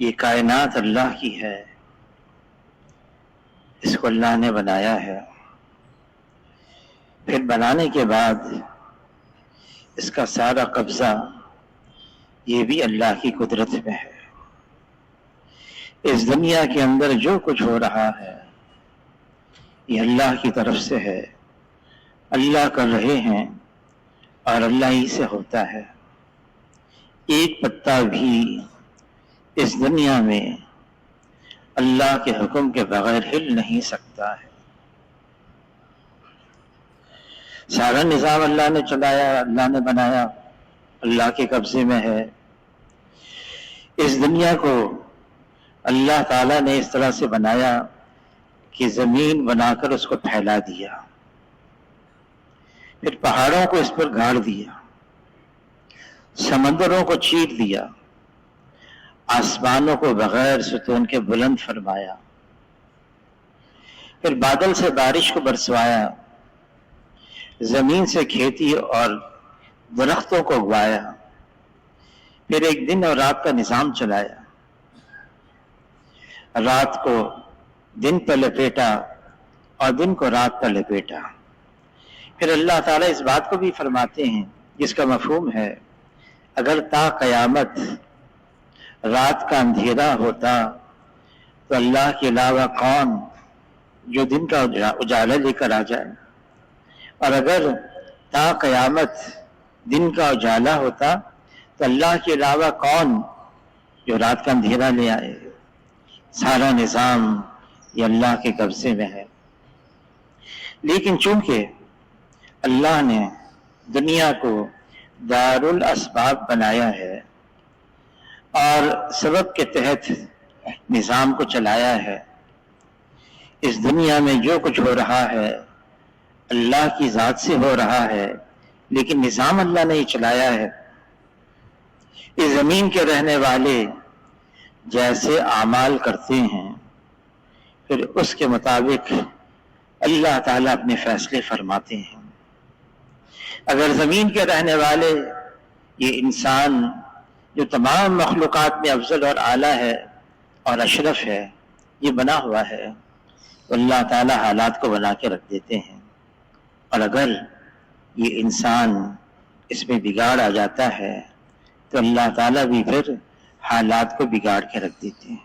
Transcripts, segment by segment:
یہ کائنات اللہ کی ہے، اس کو اللہ نے بنایا ہے، پھر بنانے کے بعد اس کا سارا قبضہ یہ بھی اللہ کی قدرت میں ہے۔ اس دنیا کے اندر جو کچھ ہو رہا ہے یہ اللہ کی طرف سے ہے، اللہ کر رہے ہیں اور اللہ ہی سے ہوتا ہے۔ ایک پتا بھی اس دنیا میں اللہ کے حکم کے بغیر ہل نہیں سکتا ہے۔ سارا نظام اللہ نے چلایا، اللہ نے بنایا، اللہ کے قبضے میں ہے۔ اس دنیا کو اللہ تعالیٰ نے اس طرح سے بنایا کہ زمین بنا کر اس کو پھیلا دیا، پھر پہاڑوں کو اس پر گاڑ دیا، سمندروں کو چیر دیا، آسمانوں کو بغیر ستون کے بلند فرمایا، پھر بادل سے بارش کو برسوایا، زمین سے کھیتی اور درختوں کو اگوایا، پھر ایک دن اور رات کا نظام چلایا، رات کو دن پر لپیٹا اور دن کو رات پر لپیٹا۔ پھر اللہ تعالیٰ اس بات کو بھی فرماتے ہیں جس کا مفہوم ہے، اگر تا قیامت رات کا اندھیرا ہوتا تو اللہ کے علاوہ کون جو دن کا اجالا لے کر آ جائے، اور اگر تا قیامت دن کا اجالا ہوتا تو اللہ کے علاوہ کون جو رات کا اندھیرا لے آئے۔ سارا نظام یہ اللہ کے قبضے میں ہے، لیکن چونکہ اللہ نے دنیا کو دار الاسباب بنایا ہے اور سبب کے تحت نظام کو چلایا ہے، اس دنیا میں جو کچھ ہو رہا ہے اللہ کی ذات سے ہو رہا ہے، لیکن نظام اللہ نے ہی چلایا ہے۔ اس زمین کے رہنے والے جیسے اعمال کرتے ہیں پھر اس کے مطابق اللہ تعالیٰ اپنے فیصلے فرماتے ہیں۔ اگر زمین کے رہنے والے یہ انسان جو تمام مخلوقات میں افضل اور اعلیٰ ہے اور اشرف ہے یہ بنا ہوا ہے تو اللہ تعالیٰ حالات کو بنا کے رکھ دیتے ہیں، اور اگر یہ انسان اس میں بگاڑ آ جاتا ہے تو اللہ تعالیٰ بھی پھر حالات کو بگاڑ کے رکھ دیتے ہیں۔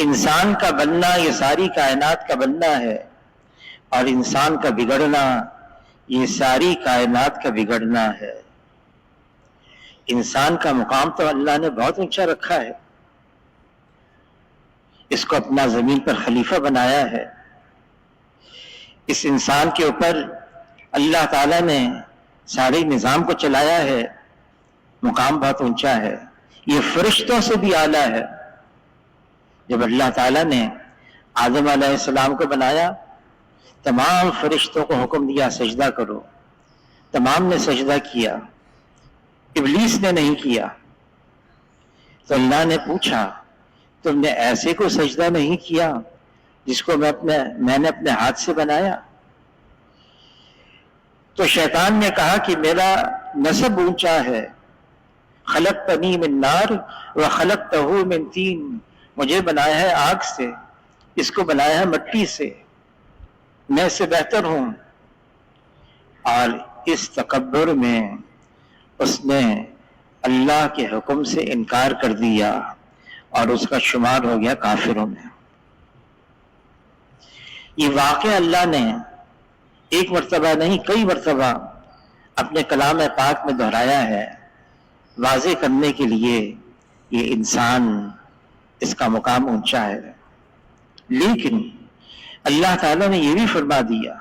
انسان کا بننا یہ ساری کائنات کا بننا ہے، اور انسان کا بگڑنا یہ ساری کائنات کا بگڑنا ہے۔ انسان کا مقام تو اللہ نے بہت اونچا رکھا ہے، اس کو اپنا زمین پر خلیفہ بنایا ہے۔ اس انسان کے اوپر اللہ تعالیٰ نے سارے نظام کو چلایا ہے، مقام بہت اونچا ہے، یہ فرشتوں سے بھی اعلیٰ ہے۔ جب اللہ تعالیٰ نے آدم علیہ السلام کو بنایا، تمام فرشتوں کو حکم دیا سجدہ کرو، تمام نے سجدہ کیا، ابلیس نے نہیں کیا۔ تو اللہ نے پوچھا تم نے ایسے کو سجدہ نہیں کیا جس کو میں نے اپنے ہاتھ سے بنایا؟ تو شیطان نے کہا کہ میرا نسب اونچا ہے، خلقتنی من نار وخلقتہ من طین، مجھے بنایا ہے آگ سے، اس کو بنایا ہے مٹی سے، میں سے بہتر ہوں۔ اور اس تکبر میں اس نے اللہ کے حکم سے انکار کر دیا اور اس کا شمار ہو گیا کافروں میں۔ یہ واقعہ اللہ نے ایک مرتبہ نہیں کئی مرتبہ اپنے کلام پاک میں دہرایا ہے، واضح کرنے کے لیے یہ انسان اس کا مقام اونچا ہے۔ لیکن اللہ تعالیٰ نے یہ بھی فرما دیا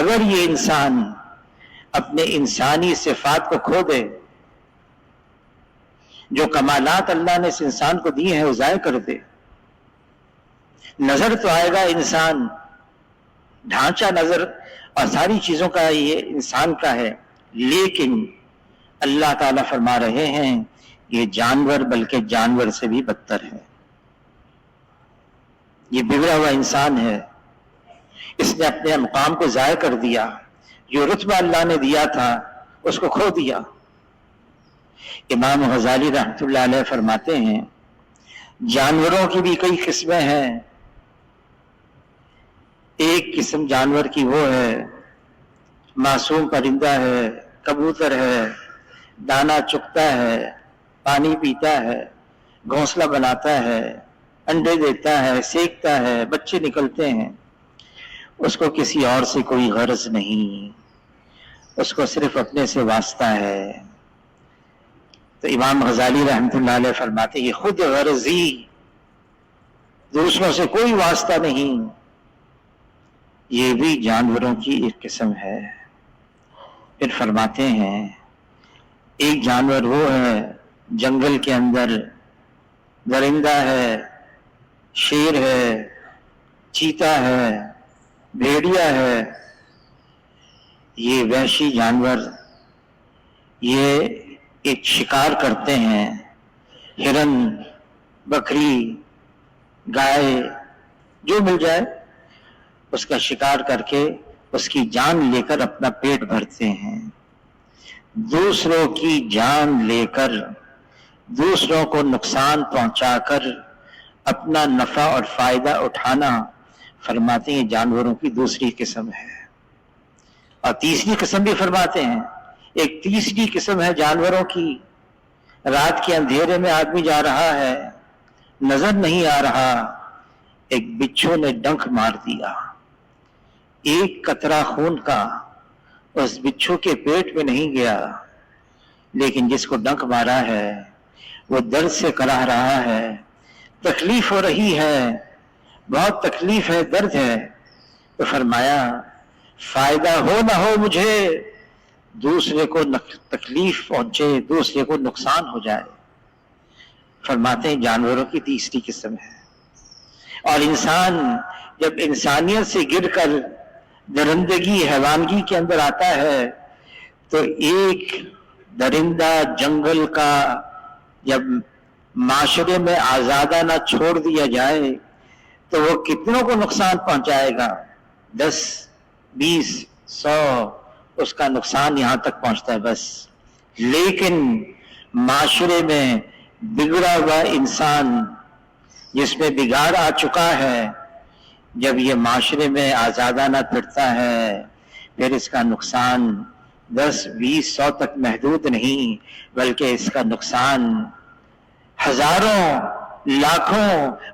اگر یہ انسان اپنے انسانی صفات کو کھو دے، جو کمالات اللہ نے اس انسان کو دیے ہیں وہ ضائع کر دے، نظر تو آئے گا انسان، ڈھانچہ نظر اور ساری چیزوں کا یہ انسان کا ہے، لیکن اللہ تعالیٰ فرما رہے ہیں یہ جانور بلکہ جانور سے بھی بدتر ہے، یہ بگڑا ہوا انسان ہے، اس نے اپنے مقام کو ضائع کر دیا، جو رتبہ اللہ نے دیا تھا اس کو کھو دیا۔ امام غزالی رحمۃ اللہ علیہ فرماتے ہیں جانوروں کی بھی کئی قسمیں ہیں. ایک قسم جانور کی وہ ہے معصوم پرندہ ہے، کبوتر ہے، دانا چگتا ہے، پانی پیتا ہے، گھونسلہ بناتا ہے، انڈے دیتا ہے، سیکتا ہے، بچے نکلتے ہیں. اس کو کسی اور سے کوئی غرض نہیں، اس کو صرف اپنے سے واسطہ ہے. تو امام غزالی رحمۃ اللہ علیہ فرماتے یہ خود غرضی، دوسروں سے کوئی واسطہ نہیں، یہ بھی جانوروں کی ایک قسم ہے. پھر فرماتے ہیں ایک جانور وہ ہے جنگل کے اندر درندہ ہے، شیر ہے، چیتا ہے، بھیڑیا ہے. یہ وحشی جانور یہ ایک شکار کرتے ہیں، ہرن، بکری، گائے، جو مل جائے اس کا شکار کر کے اس کی جان لے کر اپنا پیٹ بھرتے ہیں. دوسروں کی جان لے کر، دوسروں کو نقصان پہنچا کر اپنا نفع اور فائدہ اٹھانا، فرماتے ہیں جانوروں کی دوسری قسم ہے. اور تیسری قسم بھی فرماتے ہیں، ایک تیسری قسم ہے جانوروں کی، رات کے اندھیرے میں آدمی جا رہا ہے، نظر نہیں آ رہا، ایک بچھو نے ڈنک مار دیا، ایک قطرہ خون کا اس بچھو کے پیٹ میں نہیں گیا، لیکن جس کو ڈنک مارا ہے وہ درد سے کراہ رہا ہے، تکلیف ہو رہی ہے، بہت تکلیف ہے، درد ہے. تو فرمایا فائدہ ہو نہ ہو مجھے، دوسرے کو تکلیف پہنچے، دوسرے کو نقصان ہو جائے. فرماتے ہیں جانوروں کی تیسری قسم ہے. اور انسان جب انسانیت سے گر کر درندگی، حیوانگی کے اندر آتا ہے تو ایک درندہ جنگل کا جب معاشرے میں آزادہ نہ چھوڑ دیا جائے تو وہ کتنوں کو نقصان پہنچائے گا، 10، 20، 100، اس کا نقصان یہاں تک پہنچتا ہے بس. لیکن معاشرے میں بگڑا ہوا انسان جس میں بگاڑ آ چکا ہے، جب یہ معاشرے میں آزادانہ پھرتا ہے پھر اس کا نقصان 10، 20، 100 تک محدود نہیں، بلکہ اس کا نقصان ہزاروں، لاکھوں،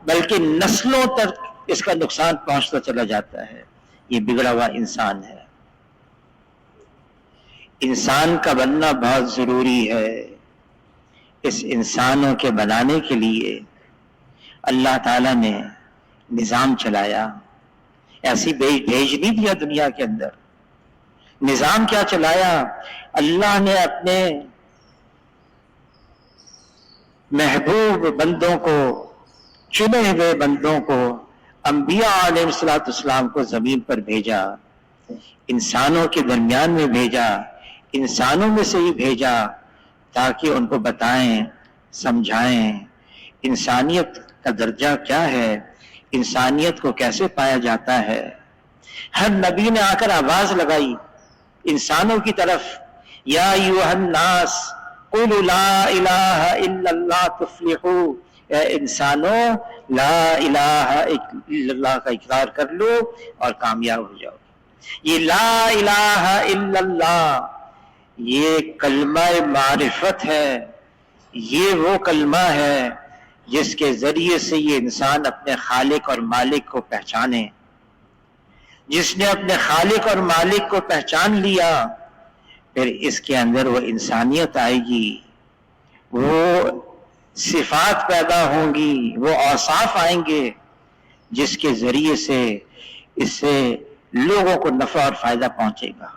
بلکہ نسلوں تک اس کا نقصان پہنچتا چلا جاتا ہے. یہ بگڑا ہوا انسان ہے. انسان کا بننا بہت ضروری ہے. اس انسانوں کے بنانے کے لیے اللہ تعالیٰ نے نظام چلایا، ایسی بھیج نہیں دیا دنیا کے اندر. نظام کیا چلایا؟ اللہ نے اپنے محبوب بندوں کو، چنے ہوئے بندوں کو، انبیاء علیہ السلام کو زمین پر بھیجا، انسانوں کے درمیان میں بھیجا، انسانوں میں سے ہی بھیجا تاکہ ان کو بتائیں، سمجھائیں انسانیت کا درجہ کیا ہے، انسانیت کو کیسے پایا جاتا ہے. ہر نبی نے آ کر آواز لگائی انسانوں کی طرف، یا ایھا الناس قولوا لا الہ الا اللہ تفلحوا، اے انسانوں لا الہ الا اللہ کا اقرار کر لو اور کامیاب ہو جاؤ. یہ لا الہ الا اللہ یہ کلمہ معرفت ہے، یہ وہ کلمہ ہے جس کے ذریعے سے یہ انسان اپنے خالق اور مالک کو پہچانے. جس نے اپنے خالق اور مالک کو پہچان لیا پھر اس کے اندر وہ انسانیت آئے گی، وہ صفات پیدا ہوں گی، وہ اوصاف آئیں گے جس کے ذریعے سے اس سے لوگوں کو نفع اور فائدہ پہنچے گا.